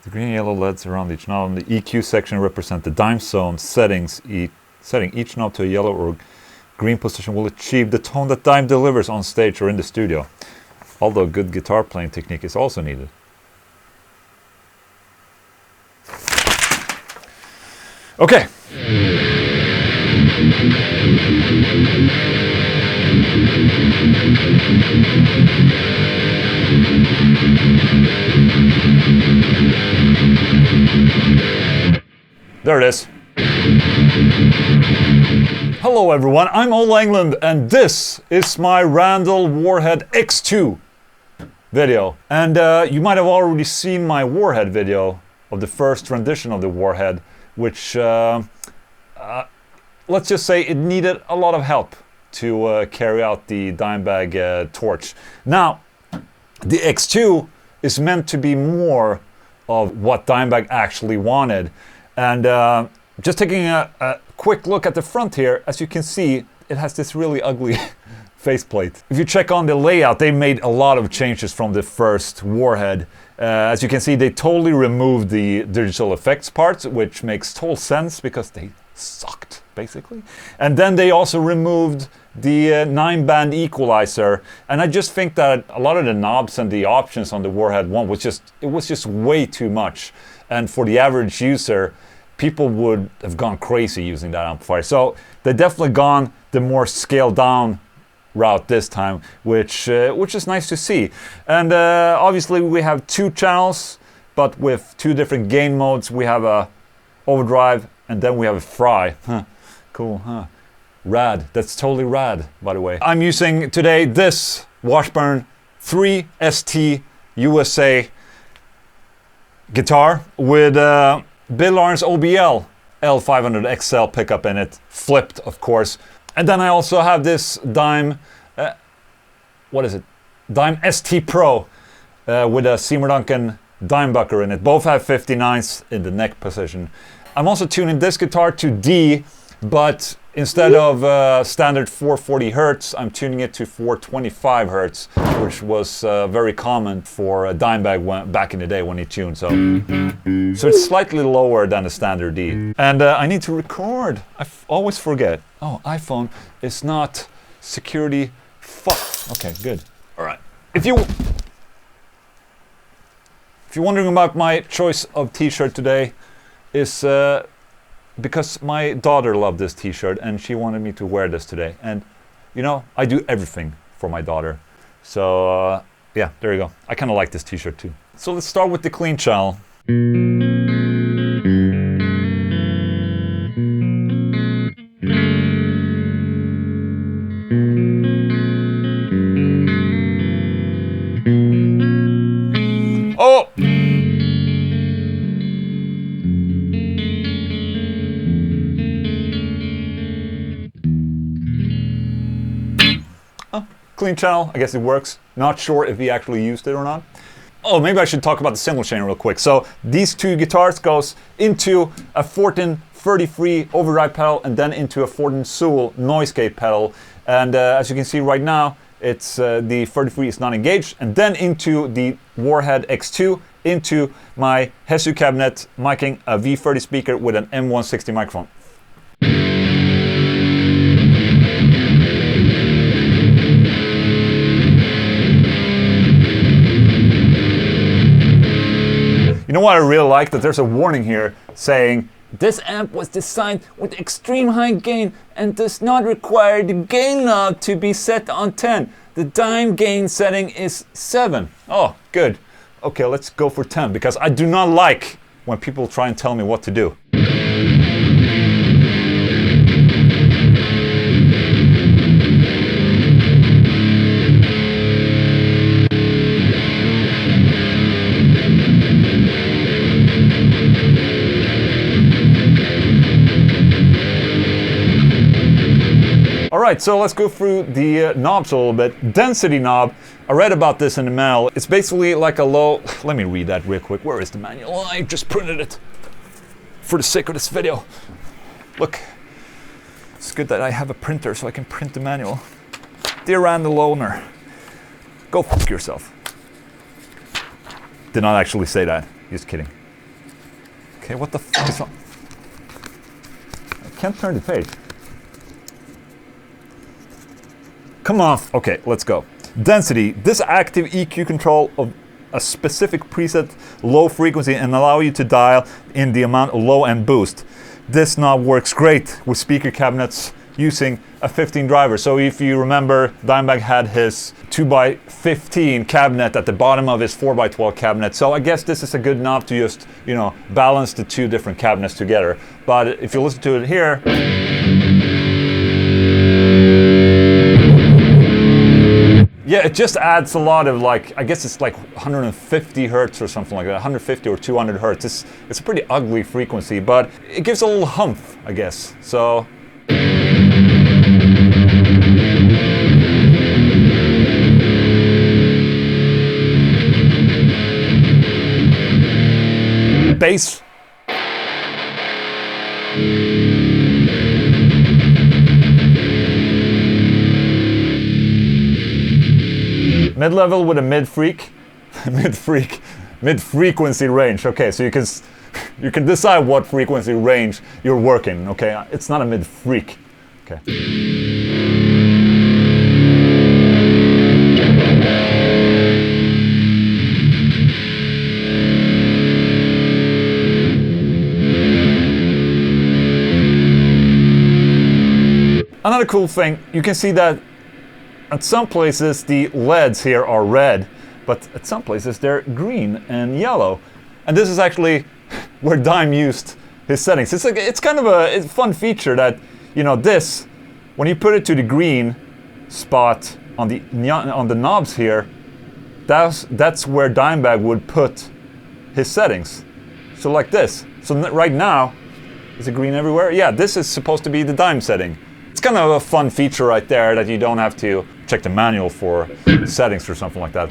The green and yellow LEDs around each knob in the EQ section represent the dime zone settings. Setting each knob to a yellow or green position will achieve the tone that dime delivers on stage or in the studio. Although good guitar playing technique is also needed. Okay. There it is. Hello everyone, I'm Englund and this is my Randall Warhead X2 video. And you might have already seen my Warhead video of the first rendition of the Warhead, which let's just say it needed a lot of help to carry out the Dimebag torch. Now, the X2 is meant to be more of what Dimebag actually wanted. And just taking a quick look at the front here, as you can see, it has this really ugly faceplate. If you check on the layout, they made a lot of changes from the first Warhead. As you can see, they totally removed the digital effects parts, which makes total sense because they sucked, basically. And then they also removed the 9-band equalizer. And I just think that a lot of the knobs and the options on the Warhead 1 was just way too much. And for the average user, people would have gone crazy using that amplifier. So they've definitely gone the more scaled down route this time, which is nice to see. And obviously we have 2 channels, but with 2 different gain modes. We have a overdrive and then we have a fry. Huh. Cool, huh? Rad. That's totally rad, by the way. I'm using today this Washburn 3 ST USA guitar with Bill Lawrence OBL L500 XL pickup in it, flipped of course. And then I also have this Dime, what is it? Dime ST Pro with a Seymour Duncan Dimebucker in it. Both have 59s in the neck position. I'm also tuning this guitar to D, but instead of standard 440 Hertz, I'm tuning it to 425 Hertz, which was very common for a Dimebag back in the day when he tuned. So it's slightly lower than the standard D. And I need to record. I always forget. Oh, iPhone is not security. Fuck. Okay, good. All right. If you're wondering about my choice of t-shirt today, is because my daughter loved this t-shirt and she wanted me to wear this today. And you know, I do everything for my daughter. So yeah, there you go. I kind of like this t-shirt too. So let's start with the clean channel. Oh! Clean channel, I guess it works. Not sure if he actually used it or not. Oh, maybe I should talk about the cymbal chain real quick. So these 2 guitars goes into a Fortin 33 overdrive pedal and then into a Fortin Sewell noise gate pedal. And as you can see right now, it's the 33 is not engaged, and then into the Warhead X2 into my Hesu cabinet, miking a V30 speaker with an M160 microphone. You know what I really like? That there's a warning here saying this amp was designed with extreme high gain and does not require the gain knob to be set on 10. The dime gain setting is 7. Oh, good. Okay, let's go for 10 because I do not like when people try and tell me what to do. Alright, so let's go through the knobs a little bit. Density knob, I read about this in the manual. It's basically like a low... Let me read that real quick. Where is the manual? Oh, I just printed it for the sake of this video. Look, it's good that I have a printer so I can print the manual. Dear Randall owner, go fuck yourself. Did not actually say that, just kidding. Okay, what the fuck is on? I can't turn the page. Come on. Okay, let's go. Density. This active EQ control of a specific preset low frequency and allow you to dial in the amount of low and boost. This knob works great with speaker cabinets using a 15 driver. So if you remember, Dimebag had his 2x15 cabinet at the bottom of his 4x12 cabinet. So I guess this is a good knob to just, you know, balance the two different cabinets together. But if you listen to it here, yeah, it just adds a lot of, like, I guess it's like 150 hertz or something like that, 150 or 200 hertz. It's a pretty ugly frequency, but it gives a little humph, I guess. So bass. Mid-level with a mid-frequency range. Okay, so you can decide what frequency range you're working. Okay, it's not a mid-freak. Okay. Another cool thing, you can see that at some places the LEDs here are red, but at some places they're green and yellow. And this is actually where Dime used his settings. It's kind of a fun feature that, you know, this, when you put it to the green spot on the knobs here, that's where Dimebag would put his settings. So like this. So right now, is it green everywhere? Yeah, this is supposed to be the Dime setting. It's kind of a fun feature right there that you don't have to check the manual for settings or something like that.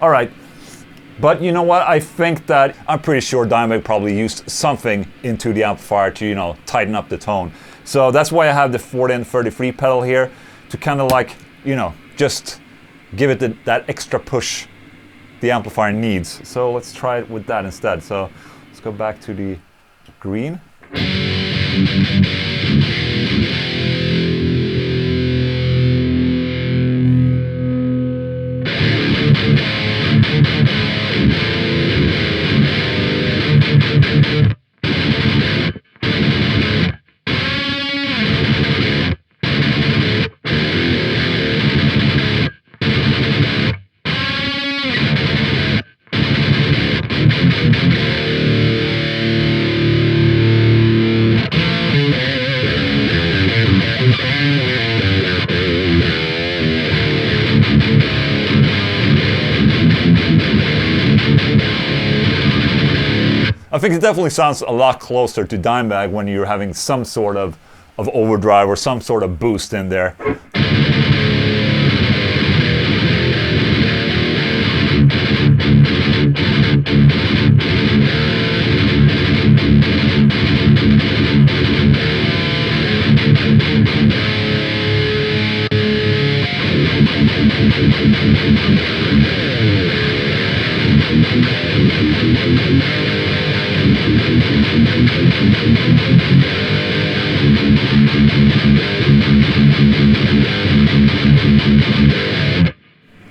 All right, but you know what? I think that I'm pretty sure Dimebag probably used something into the amplifier to, you know, tighten up the tone. So that's why I have the 40N33 pedal here to kind of like, you know, just give it that extra push the amplifier needs. So let's try it with that instead. So let's go back to the green. I think it definitely sounds a lot closer to Dimebag when you're having some sort of overdrive or some sort of boost in there.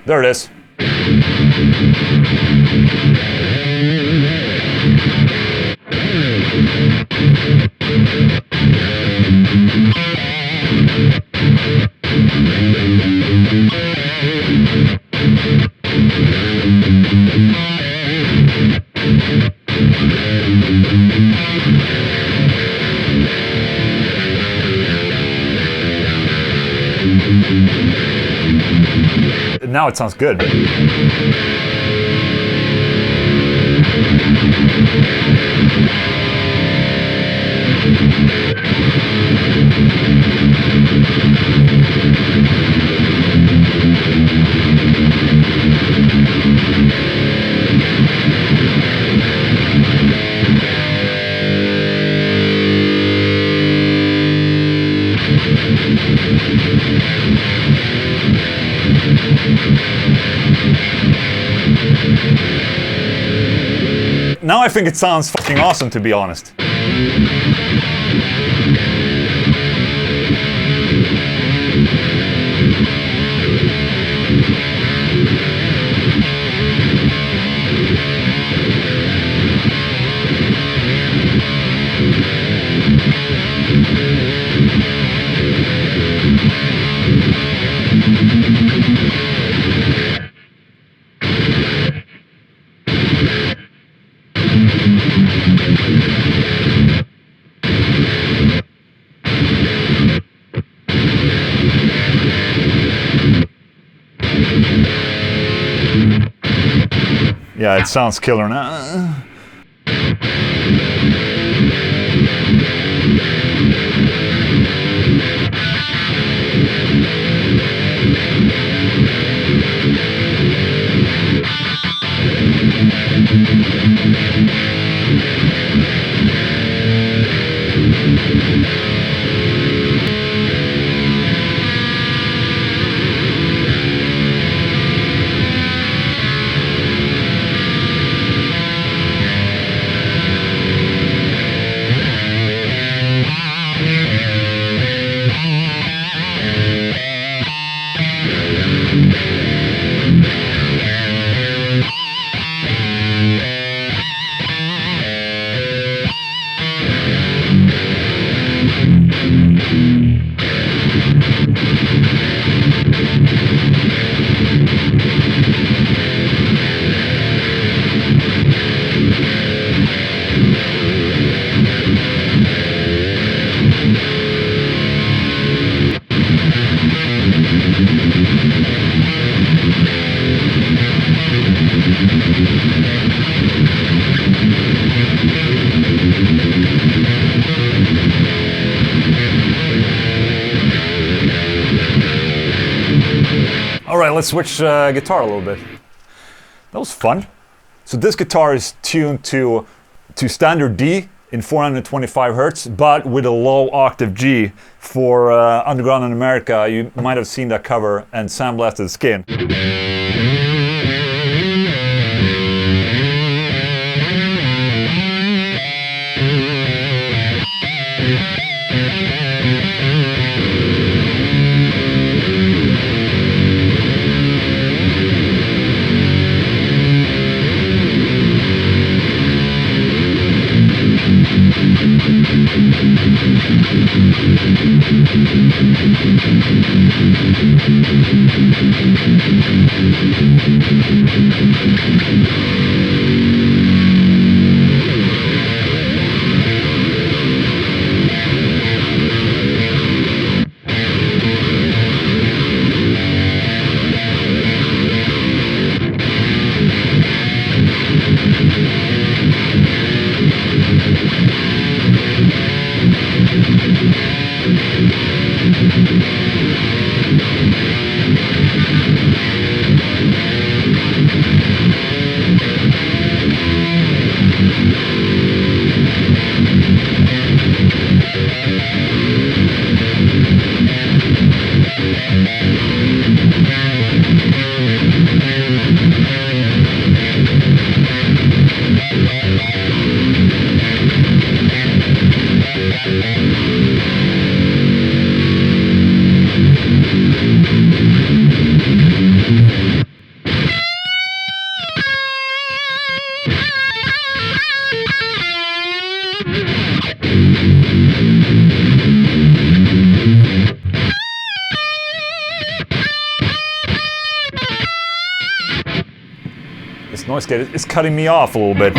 There it is. Now it sounds good. Now I think it sounds fucking awesome, to be honest. Yeah, it sounds killer now. Alright, let's switch guitar a little bit. That was fun. So this guitar is tuned to standard D in 425 Hertz, but with a low octave G for Underground in America. You might have seen that cover, and Sandblasted Skin. This noise gate is cutting me off a little bit.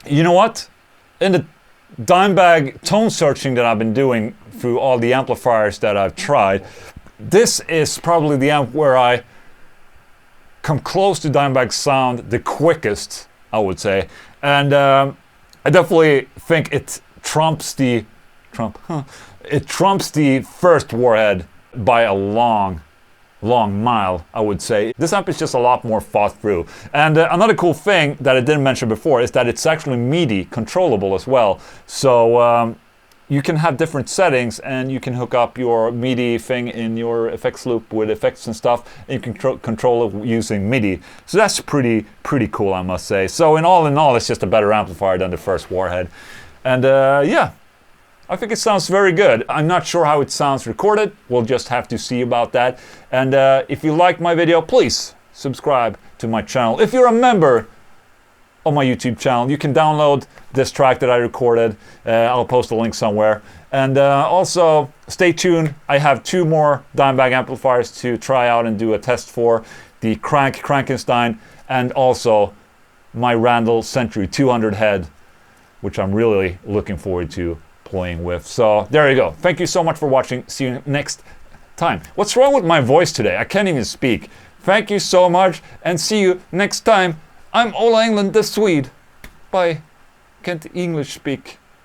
You know what? In the Dimebag tone searching that I've been doing through all the amplifiers that I've tried, this is probably the amp where I come close to Dimebag's sound the quickest, I would say. And I definitely think it trumps the first Warhead by a long mile, I would say. This amp is just a lot more thought through. And another cool thing that I didn't mention before is that it's actually MIDI controllable as well. So you can have different settings, and you can hook up your MIDI thing in your effects loop with effects and stuff, and you can control it using MIDI. So that's pretty cool, I must say. So in all, it's just a better amplifier than the first Warhead. And yeah, I think it sounds very good. I'm not sure how it sounds recorded. We'll just have to see about that. And if you like my video, please subscribe to my channel. If you're a member of my YouTube channel, you can download this track that I recorded. I'll post a link somewhere. And also, stay tuned. I have 2 more Dimebag amplifiers to try out and do a test for. The Crankenstein, and also my Randall Century 200 head, which I'm really looking forward to playing with. So there you go. Thank you so much for watching. See you next time. What's wrong with my voice today? I can't even speak. Thank you so much, and see you next time. I'm Ola Englund the Swede. Bye. Can't English speak.